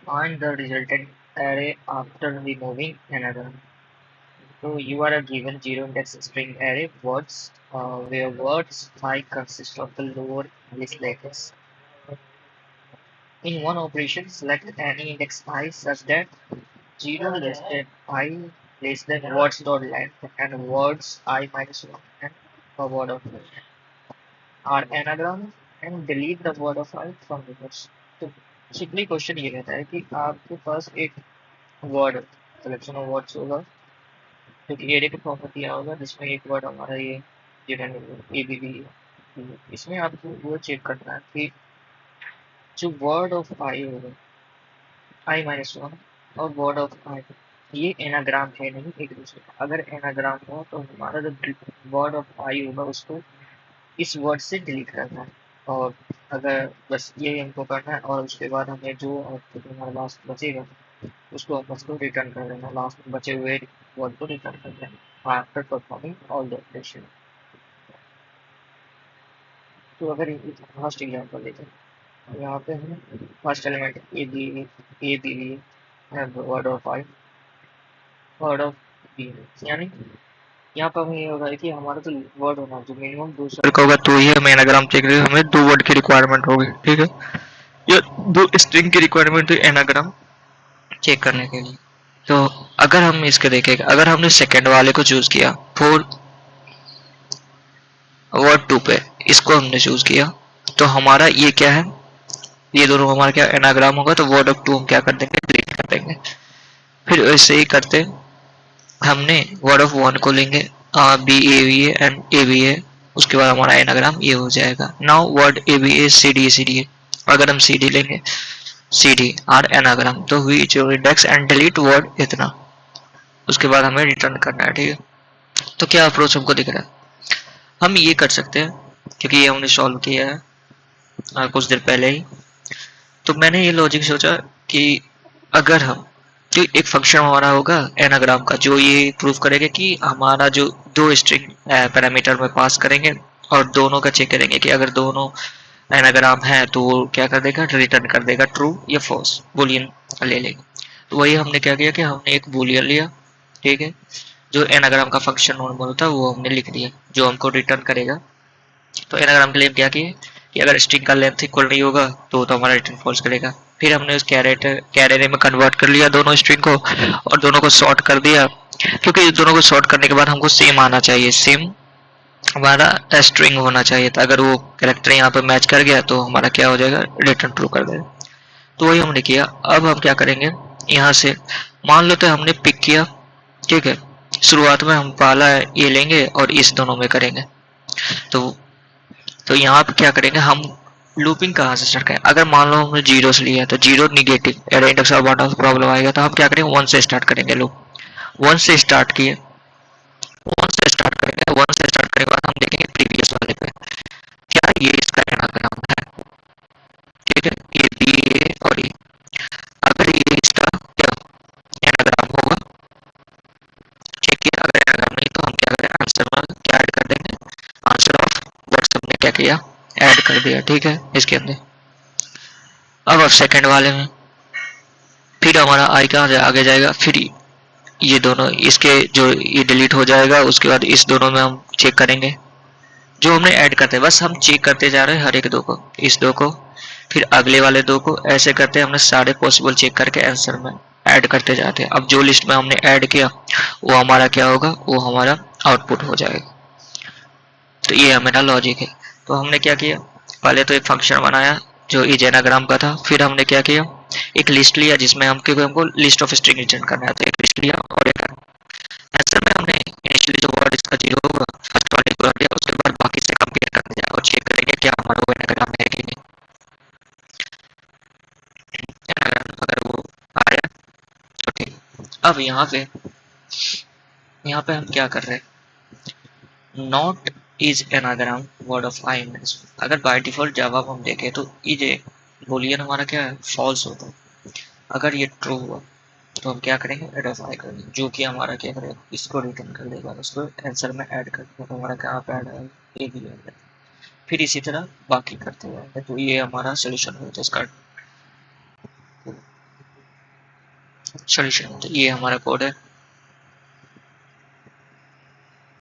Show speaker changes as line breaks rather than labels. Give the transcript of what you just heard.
Find the resultant array after removing another. So you are given zero index string array words where words I consist of the lower English letters. In one operation, select any index I such that 0 less than I less than words dot length and words I minus 1 and a word of I are anagram and delete the word of I from the list. तो simply question ये रहता है कि आपके पास एक word collection of words होगा जो कि एरे का फॉर्म में दिया होगा जिसमें एक वर्ड हमारा ये ए बी बी इसमें आपको वो चेक करना है कि जो वर्ड ऑफ आई होगा आई माइनस वन और वर्ड ऑफ आई ये एनाग्राम है नहीं एक दूसरे का अगर एनाग्राम हो तो हमारा जो वर्ड ऑफ आई होगा उसको इस वर्ड से डिलीट करना है और अगर बस ये हमको करना है और उसके बाद हमें जो आउटपुट हमारा लास्ट बचेगा उसको हम उसको रिटर्न कर देना लास्ट में बचे हुए वर्ड को रिटर्न कर देना after performing all the operation. तो अगर फर्स्ट एग्जांपल लेते हैं यहाँ पे हम फर्स्ट एलिमेंट ए बी लिए word of I word of B यानी यहाँ पर हमें ये होगा कि हमारा जो वर्ड होना जो मिनिमम 200 का होगा तो ये हमें एनाग्राम चेक करेगा हमें 2 वर्ड की रिक्वायरमेंट होगी ठीक है ये 2 स्ट्रिंग की रिक्वायरमेंट है एनाग्राम चेक करने के लिए। तो अगर हम इसके देखेंगे अगर हमने सेकंड वाले को चूज किया फोर वर्ड टू पे इसको हमने चूज किया तो हमारा ये क्या है ये दोनों हमारा क्या एनाग्राम होगा तो वर्ड ऑफ टू हम क्या कर देंगे डिलीट कर देंगे। फिर वैसे ही करते हमने वर्ड ऑफ वन को लेंगे B A V and A B A उसके बाद हमारा एनाग्राम ये हो जाएगा। Now word A B A C D अगर हम सी डी लेंगे सी डी आर एनाग्राम तो वी जो इंडेक्स एंड डिलीट वर्ड इतना उसके बाद हमें रिटर्न करना है ठीक है। तो क्या अप्रोच हमको दिख रहा है हम ये कर सकते हैं क्योंकि ये हमने सॉल्व किया है कुछ देर पहले ही। तो मैंने ये लॉजिक सोचा कि अगर हम जो एक फंक्शन हमारा होगा एनाग्राम का जो ये प्रूव करेगा कि हमारा जो दो स्ट्रिंग पैरामीटर में पास करेंगे और दोनों का चेक करेंगे कि अगर दोनों एनाग्राम है तो वो क्या कर देगा रिटर्न कर देगा ट्रू या फॉल्स बुलियन ले लेगा। तो वही हमने क्या किया कि हमने एक बुलियन लिया ठीक है जो एनाग्राम का फंक्शन नॉर्मल होता है वो हमने लिख दिया जो हमको रिटर्न करेगा। तो एनाग्राम के लिए हम क्या किए कि अगर स्ट्रिंग का लेंथ इक्वल नहीं होगा तो हमारा रिटर्न फॉल्स करेगा। फिर हमने उस कैरेट में कन्वर्ट कर लिया दोनों स्ट्रिंग को और दोनों को सॉर्ट कर दिया क्योंकि दोनों को सॉर्ट करने के बाद हमको सेम आना चाहिए सेम हमारा स्ट्रिंग होना चाहिए था अगर वो कैरेक्टर यहाँ पे मैच कर गया तो हमारा क्या हो जाएगा रिटर्न ट्रू कर देगा। तो वही हमने किया। अब हम क्या करेंगे यहाँ से मान लो तो हमने पिक किया ठीक है शुरुआत में हम पहला ये लेंगे और इस दोनों में करेंगे। तो यहाँ पे क्या करेंगे हम लूपिंग कहाँ से स्टार्ट करें अगर मान लो हमने जीरो से लिया तो zero negative error index of problem आएगा तो हम क्या करेंगे वन से स्टार्ट करेंगे लूप वन से स्टार्ट किए वन से स्टार्ट करेंगे वन से स्टार्ट करने के बाद हम देखेंगे प्रीवियस वाले पे क्या ये इसका एनाग्राम है ठीक है ये बी ए और ये अगर ये इसका क्या एनाग्राम होगा ठीक है अगर एनाग्राम नहीं तो हम क्या करें आंसर में क्या ऐड कर देंगे आंसर ऑफ व्हाट्सएप ने क्या किया ऐड कर दिया ठीक है इसके अंदर। अब सेकंड वाले में फिर हमारा आई कहाँ आगे जाएगा फिर ये दोनों इसके जो ये डिलीट हो जाएगा उसके बाद इस दोनों में हम चेक करेंगे जो हमने ऐड करते हैं बस हम चेक करते जा रहे हैं हर एक दो को इस दो को फिर अगले वाले दो को ऐसे करते हमने सारे पॉसिबल चेक करके आंसर में ऐड करते जाते हैं। अब जो लिस्ट में हमने ऐड किया वो हमारा क्या होगा वो हमारा आउटपुट हो जाएगा। तो ये हमारा लॉजिक है। तो हमने क्या किया पहले तो एक फंक्शन बनाया जो इजेनाग्राम का था फिर हमने क्या किया एक लिस्ट लिया जिसमें हम क्योंकि हमको लिस्ट ऑफ स्ट्रिंग रिटर्न करना है तो एक लिस्ट लिया और एक आंसर में हमने इनिशियली जो वर्ड इसका जीरो होगा फर्स्ट वाले को रख दिया उसके बाद बाकी से कंपेयर करने जाएगा और चेक करेंगे क्या हमारा वो एनाग्राम है कि नहीं एनाग्राम अगर वो आया तो ठीक। अब यहाँ पे हम क्या कर रहे हैं not is anagram word of I means अगर बाय डिफॉल्ट जावा हम देखें तो इज बुलियन हमारा क्या है फॉल्स होता है। अगर ये ट्रू हुआ तो हम क्या करेंगे एडिफाई करेंगे जो कि हमारा क्या करेगा इसको रिटर्न कर देगा उसको आंसर में ऐड कर देगा तो हमारा कहाँ पे ऐड है ए बी है। फिर इसी तरह बाकी करते जाएंगे तो ये हमारा सोल्यूशन होता है इसका। सॉल्यूशन। तो ये हमारा कोड है।